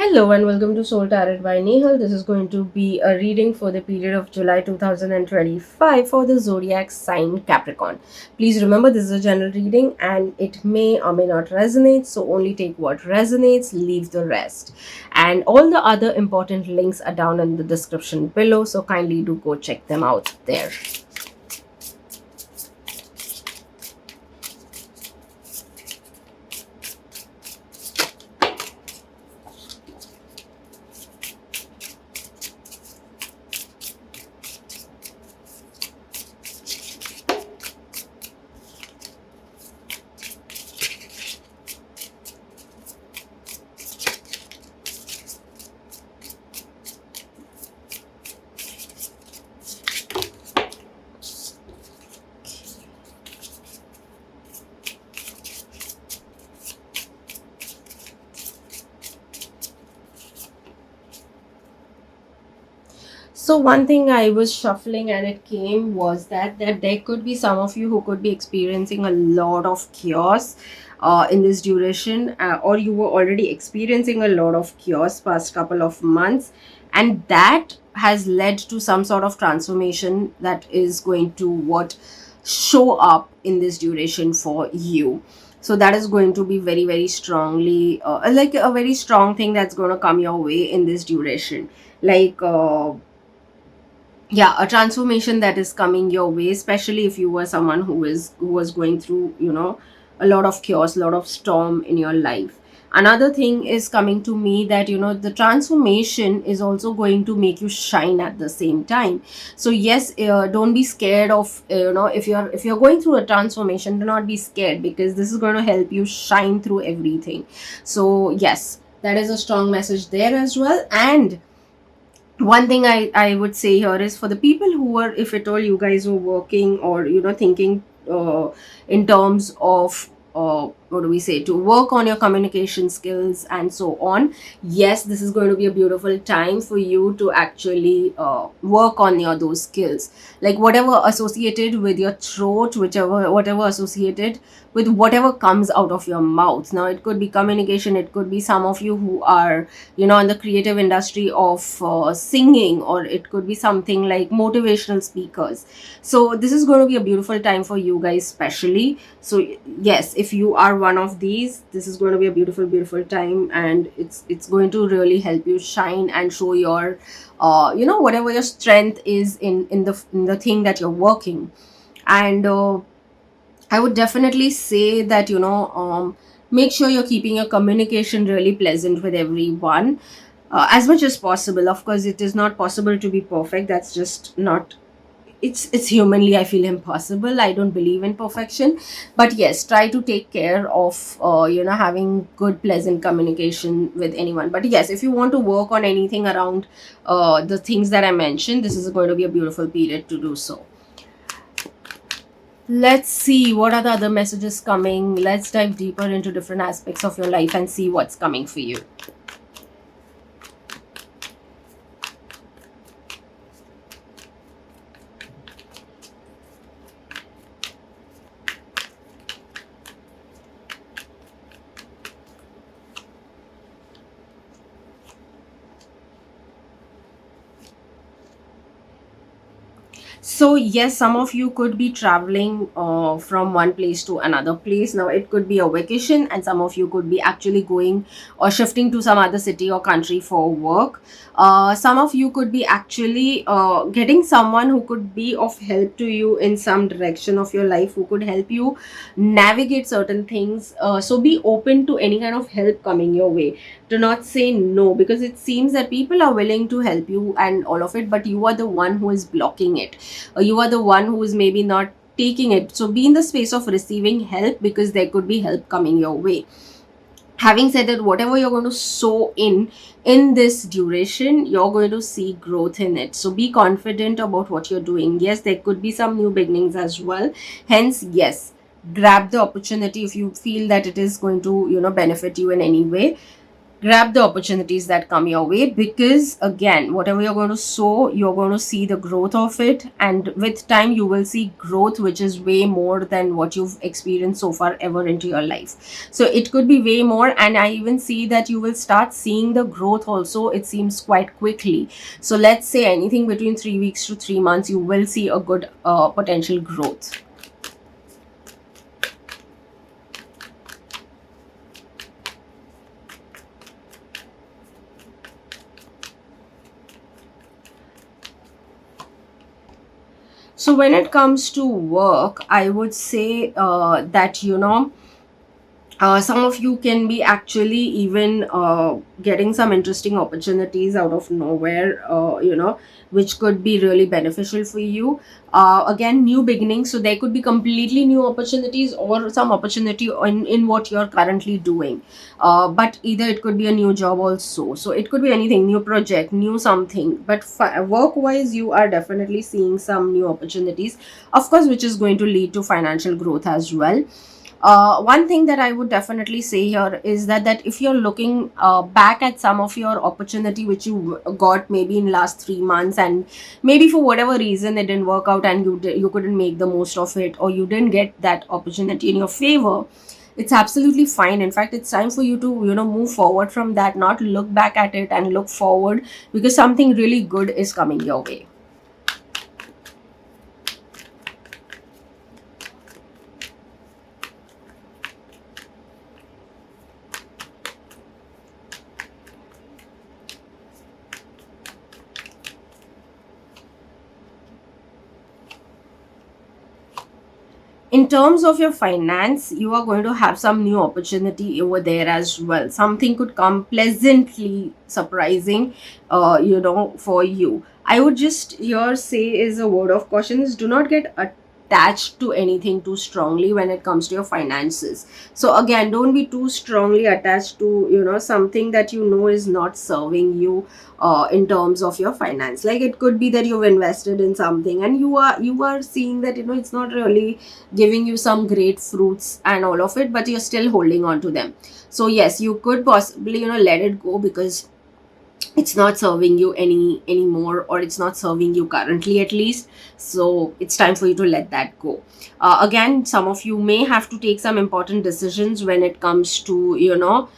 Hello and welcome to Soul Tarot by Nehal. This is going to be a reading for the period of July 2025 for the zodiac sign Capricorn. Please remember this is a general reading and it may or may not resonate, so only take what resonates, leave the rest. And all the other important links are down in the description below, so kindly do go check them out there. So one thing I was shuffling and it came was that there could be some of you who could be experiencing a lot of chaos in this duration, or you were already experiencing a lot of chaos past couple of months, and that has led to some sort of transformation that is going to what show up in this duration for you. So that is going to be very very strongly like a very strong thing that's going to come your way in this duration, like yeah, a transformation that is coming your way, especially if you were someone who was going through, a lot of chaos, a lot of storm in your life. Another thing is coming to me that the transformation is also going to make you shine at the same time. So yes, don't be scared of, if you're going through a transformation, do not be scared, because this is going to help you shine through everything. So yes, that is a strong message there as well. And one thing I would say here is, for the people who are, if at all you guys were working or thinking in terms of what do we say, to work on your communication skills and so on. Yes, this is going to be a beautiful time for you to actually work on your those skills, like whatever associated with your throat, whichever whatever associated with whatever comes out of your mouth. Now it could be communication, it could be some of you who are in the creative industry of singing, or it could be something like motivational speakers. So this is going to be a beautiful time for you guys, especially. So yes, if you are one of these, this is going to be a beautiful time, and it's going to really help you shine and show your whatever your strength is in the thing that you're working. And I would definitely say that make sure you're keeping your communication really pleasant with everyone, as much as possible. Of course, it is not possible to be perfect. That's just not. It's humanly, I feel, impossible. I don't believe in perfection, but yes, try to take care of having good, pleasant communication with anyone. But yes, if you want to work on anything around the things that I mentioned, this is going to be a beautiful period to do so. Let's see what are the other messages coming. Let's dive deeper into different aspects of your life and see what's coming for you. So yes, some of you could be traveling from one place to another place. Now it could be a vacation, and some of you could be actually going or shifting to some other city or country for work. Some of you could be actually getting someone who could be of help to you in some direction of your life, who could help you navigate certain things. So be open to any kind of help coming your way. Do not say no, because it seems that people are willing to help you and all of it, but you are the one who is blocking it. You are the one who is maybe not taking it. So be in the space of receiving help, because there could be help coming your way. Having said that, whatever you're going to sow in this duration, you're going to see growth in it. So be confident about what you're doing. Yes, there could be some new beginnings as well. Hence, yes, grab the opportunity if you feel that it is going to benefit you in any way. grab the opportunities that come your way, because again, whatever you're going to sow, you're going to see the growth of it, and with time you will see growth which is way more than what you've experienced so far ever into your life. So it could be way more, and I even see that you will start seeing the growth also, it seems, quite quickly. So let's say anything between 3 weeks to 3 months, you will see a good potential growth. So when it comes to work, I would say that, some of you can be actually even getting some interesting opportunities out of nowhere, which could be really beneficial for you. Again, new beginnings, so there could be completely new opportunities or some opportunity in what you're currently doing. But either it could be a new job also, so it could be anything, new project, new something. But work wise, you are definitely seeing some new opportunities, of course, which is going to lead to financial growth as well. One thing that I would definitely say here is that if you're looking back at some of your opportunity which you got maybe in last 3 months, and maybe for whatever reason it didn't work out, and you couldn't make the most of it, or you didn't get that opportunity in your favor, it's absolutely fine. In fact, it's time for you to move forward from that, not look back at it and look forward, because something really good is coming your way. In terms of your finance, you are going to have some new opportunity over there as well. Something could come pleasantly surprising, for you. I would just here say, is a word of caution, is do not get attached to anything too strongly when it comes to your finances. So again, don't be too strongly attached to something that is not serving you in terms of your finance. Like, it could be that you've invested in something and you are seeing that it's not really giving you some great fruits and all of it, but you're still holding on to them. So yes, you could possibly let it go, because it's not serving you anymore, or it's not serving you currently, at least. So it's time for you to let that go. Again, some of you may have to take some important decisions when it comes to your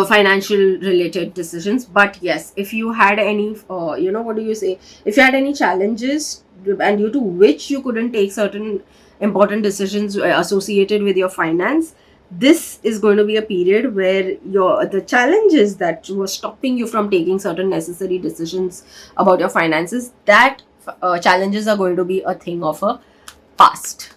financial related decisions. But yes, if you had any what do you say, if you had any challenges, and due to which you couldn't take certain important decisions associated with your finance, this is going to be a period where the challenges that were stopping you from taking certain necessary decisions about your finances, that challenges are going to be a thing of a past.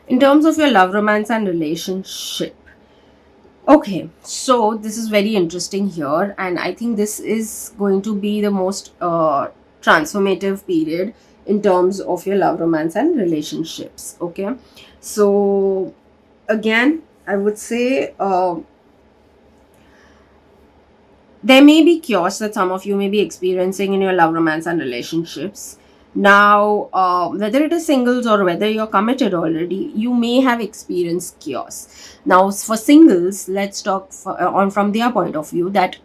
In terms of your love, romance, and relationship, okay, so this is very interesting here, and I think this is going to be the most transformative period in terms of your love, romance, and relationships. Okay, so again, I would say there may be chaos that some of you may be experiencing in your love, romance, and relationships. Now, whether it is singles or whether you're committed already, you may have experienced chaos. Now, for singles, let's talk on from their point of view, that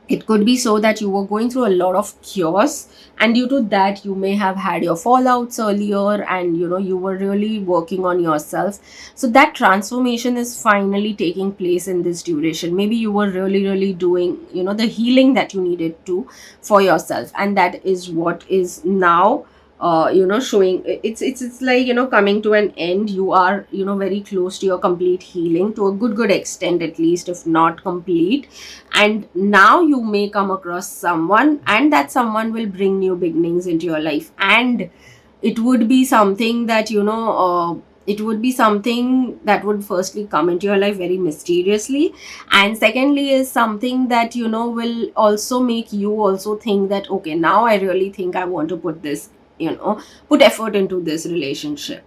it could be so that you were going through a lot of chaos, and due to that you may have had your fallouts earlier, and you were really working on yourself. So that transformation is finally taking place in this duration. Maybe you were really doing the healing that you needed to for yourself, and that is what is now showing. It's like coming to an end. You are very close to your complete healing, to a good extent, at least, if not complete. And now you may come across someone, and that someone will bring new beginnings into your life, and it would be something that it would be something that would firstly come into your life very mysteriously, and secondly is something that will also make you also think that, okay, now I really think I want to put effort into this relationship.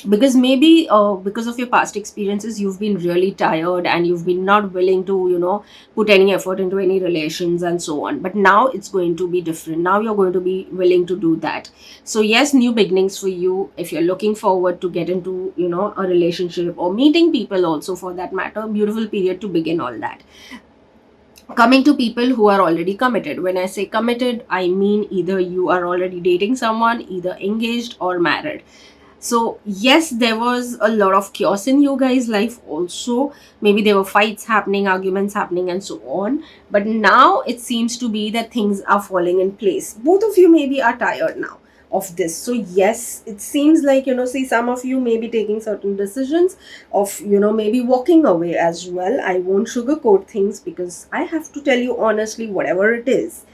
because maybe because of your past experiences you've been really tired and you've been not willing to, put any effort into any relations and so on. But now it's going to be different. Now you're going to be willing to do that. So yes, new beginnings for you if you're looking forward to get into, a relationship or meeting people also, for that matter. Beautiful period to begin all that. Coming to people who are already committed, when I say committed, I mean either you are already dating someone, either engaged or married. So yes, there was a lot of chaos in you guys life also. Maybe there were fights happening, arguments happening and so on. But now it seems to be that things are falling in place. Both of you maybe are tired now of this. So yes, it seems like, see, some of you may be taking certain decisions of, maybe walking away as well. I won't sugarcoat things because I have to tell you honestly whatever it is.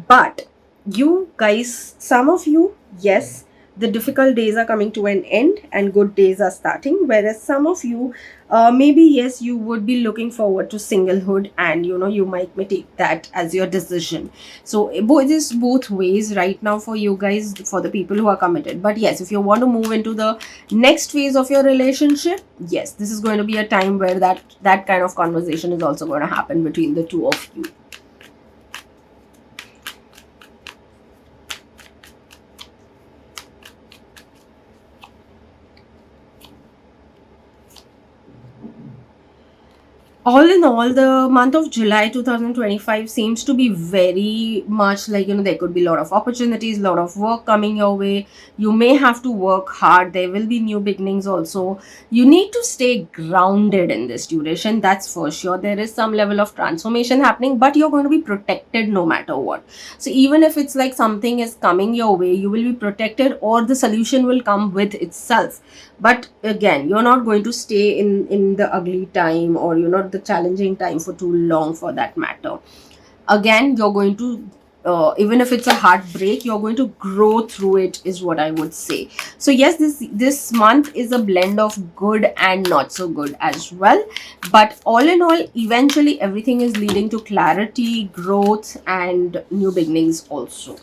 But you guys, some of you, yes, the difficult days are coming to an end and good days are starting, whereas some of you, maybe yes, you would be looking forward to singlehood, and you might may take that as your decision. So it is both ways right now for you guys, for the people who are committed. But yes, if you want to move into the next phase of your relationship, yes, this is going to be a time where that kind of conversation is also going to happen between the two of you. All in all, the month of July 2025 seems to be very much like, there could be a lot of opportunities, a lot of work coming your way. You may have to work hard. There will be new beginnings also. You need to stay grounded in this duration, that's for sure. There is some level of transformation happening, but you're going to be protected no matter what. So even if it's like something is coming your way, you will be protected, or the solution will come with itself. But again, you're not going to stay in the ugly time, or the challenging time for too long, for that matter. Again, you're going to, even if it's a heartbreak, you're going to grow through it, is what I would say. So yes, this month is a blend of good and not so good as well. But all in all, eventually everything is leading to clarity, growth and new beginnings also.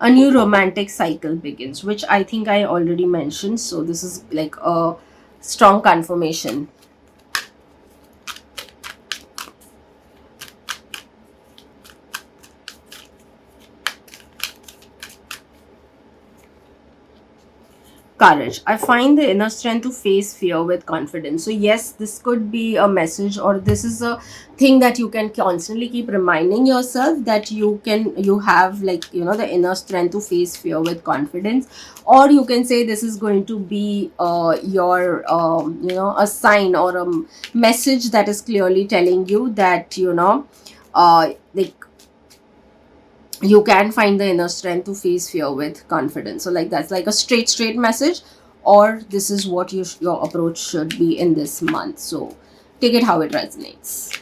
A new romantic cycle begins, which I think I already mentioned. So this is like a strong confirmation. Courage. I find the inner strength to face fear with confidence. So yes, this could be a message, or this is a thing that you can constantly keep reminding yourself, that you have, like, the inner strength to face fear with confidence. Or you can say this is going to be your a sign or a message that is clearly telling you that, like, you can find the inner strength to face fear with confidence. So like, that's like a straight message, or this is what your approach should be in this month. So take it how it resonates.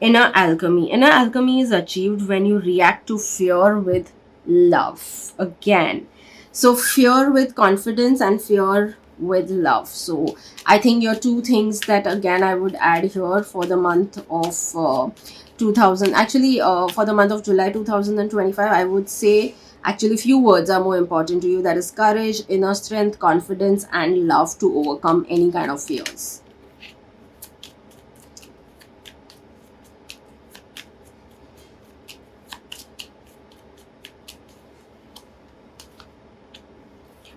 Inner alchemy is achieved when you react to fear with love. Again, so fear with confidence and fear with love. So I think your two things that again I would add here for the month of 2000, actually for the month of July 2025, I would say actually few words are more important to you. That is courage, inner strength, confidence and love to overcome any kind of fears.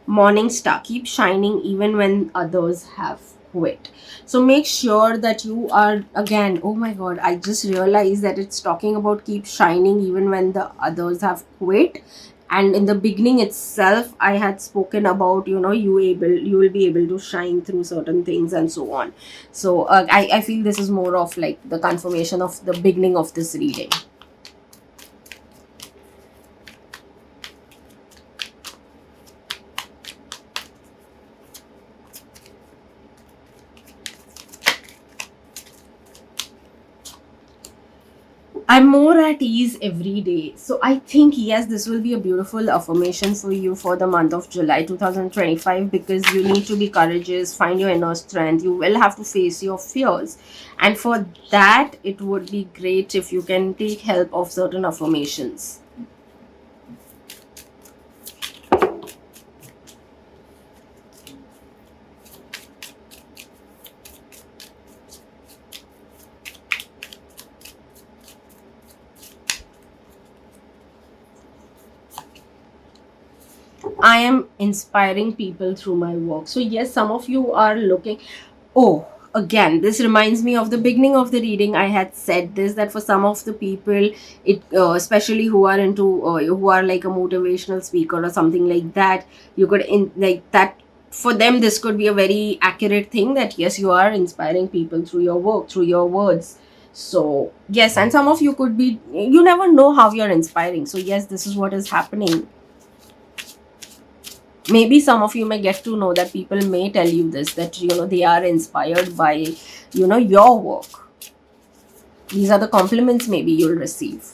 Morning star, keep shining even when others have quit. So make sure that you are, again, oh my god, I just realized that it's talking about keep shining even when the others have quit. And in the beginning itself I had spoken about, you will be able to shine through certain things and so on. So I feel this is more of like the confirmation of the beginning of this reading. I'm more at ease every day. So I think, yes, this will be a beautiful affirmation for you for the month of July 2025, because you need to be courageous, find your inner strength. You will have to face your fears. And for that, it would be great if you can take help of certain affirmations. I am inspiring people through my work. So, yes, some of you are looking. Oh, again, this reminds me of the beginning of the reading. I had said this, that for some of the people, especially who are who are like a motivational speaker or something like that, you could in like that. For them, this could be a very accurate thing, that yes, you are inspiring people through your work, through your words. So, yes, and some of you could be, you never know how you're inspiring. So, yes, this is what is happening. Maybe some of you may get to know that people may tell you this, that they are inspired by your work. These are the compliments maybe you'll receive.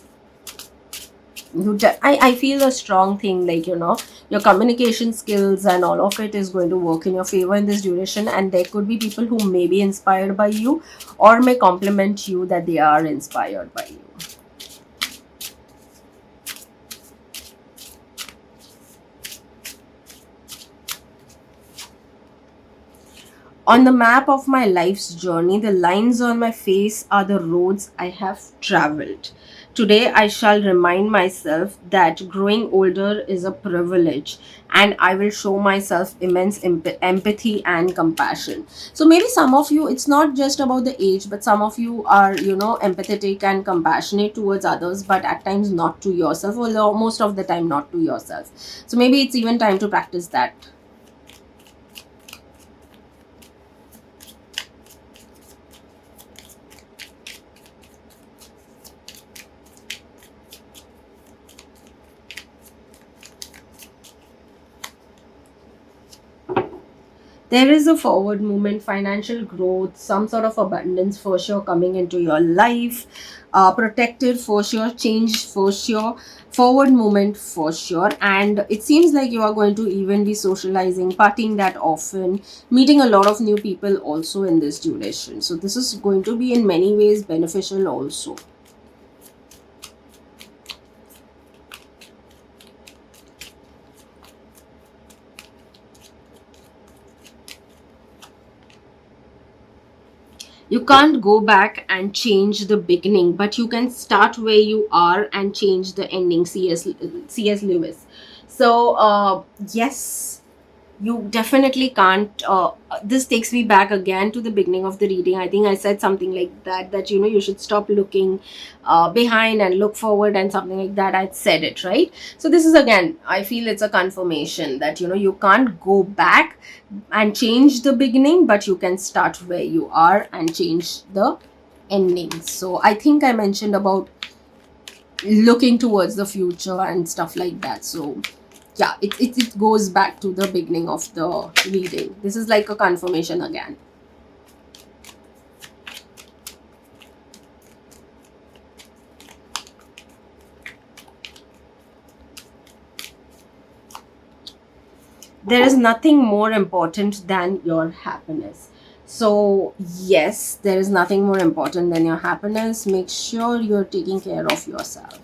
I feel a strong thing, like your communication skills and all of it is going to work in your favor in this duration, and there could be people who may be inspired by you or may compliment you that they are inspired by you. On the map of my life's journey, the lines on my face are the roads I have traveled. Today, I shall remind myself that growing older is a privilege, and I will show myself immense empathy and compassion. So, maybe some of you, it's not just about the age, but some of you are, empathetic and compassionate towards others, but at times not to yourself, or most of the time not to yourself. So, maybe it's even time to practice that. There is a forward movement, financial growth, some sort of abundance for sure coming into your life, protected for sure, change for sure, forward movement for sure. And it seems like you are going to even be socializing, partying that often, meeting a lot of new people also in this duration. So this is going to be in many ways beneficial also. You can't go back and change the beginning, but you can start where you are and change the ending. C.S. Lewis. So, yes, you definitely can't. This takes me back again to the beginning of the reading. I think I said something like that, that you should stop looking behind and look forward, and something like that. I said it right. So this is, again, I feel it's a confirmation that you can't go back and change the beginning, but you can start where you are and change the ending. So I think I mentioned about looking towards the future and stuff like that. So yeah, it goes back to the beginning of the reading. This is like a confirmation again. There is nothing more important than your happiness. So yes, there is nothing more important than your happiness. Make sure you're taking care of yourself.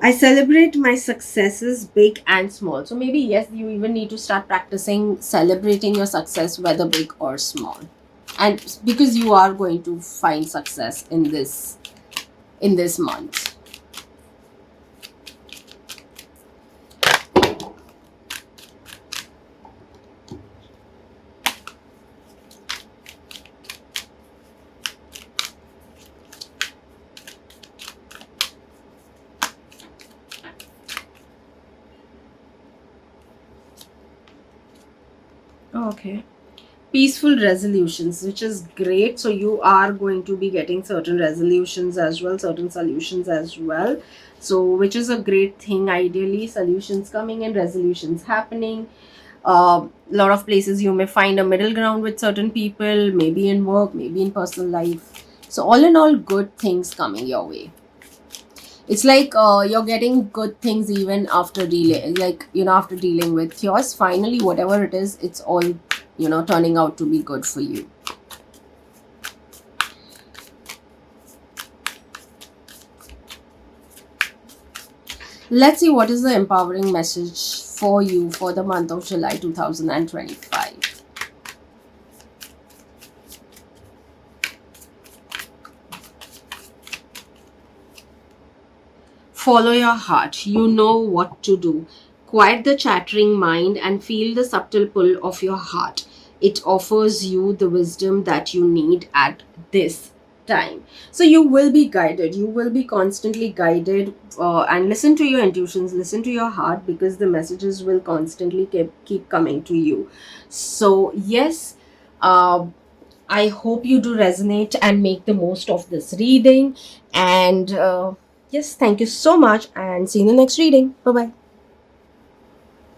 I celebrate my successes, big and small. So maybe yes, you even need to start practicing celebrating your success, whether big or small. And because you are going to find success in this month. Okay. Peaceful resolutions, which is great. So you are going to be getting certain resolutions as well, certain solutions as well. So which is a great thing. Ideally, solutions coming and resolutions happening. A lot of places you may find a middle ground with certain people, maybe in work, maybe in personal life. So all in all, good things coming your way. It's like you're getting good things even after dealing, like, after dealing with chaos. Finally, whatever it is, it's all, turning out to be good for you. Let's see what is the empowering message for you for the month of July 2025. Follow your heart. You know what to do. Quiet the chattering mind and feel the subtle pull of your heart. It offers you the wisdom that you need at this time. So you will be guided. You will be constantly guided, and listen to your intuitions, listen to your heart, because the messages will constantly keep coming to you. So, yes. I hope you do resonate and make the most of this reading. And yes, thank you so much, and see you in the next reading. Bye bye.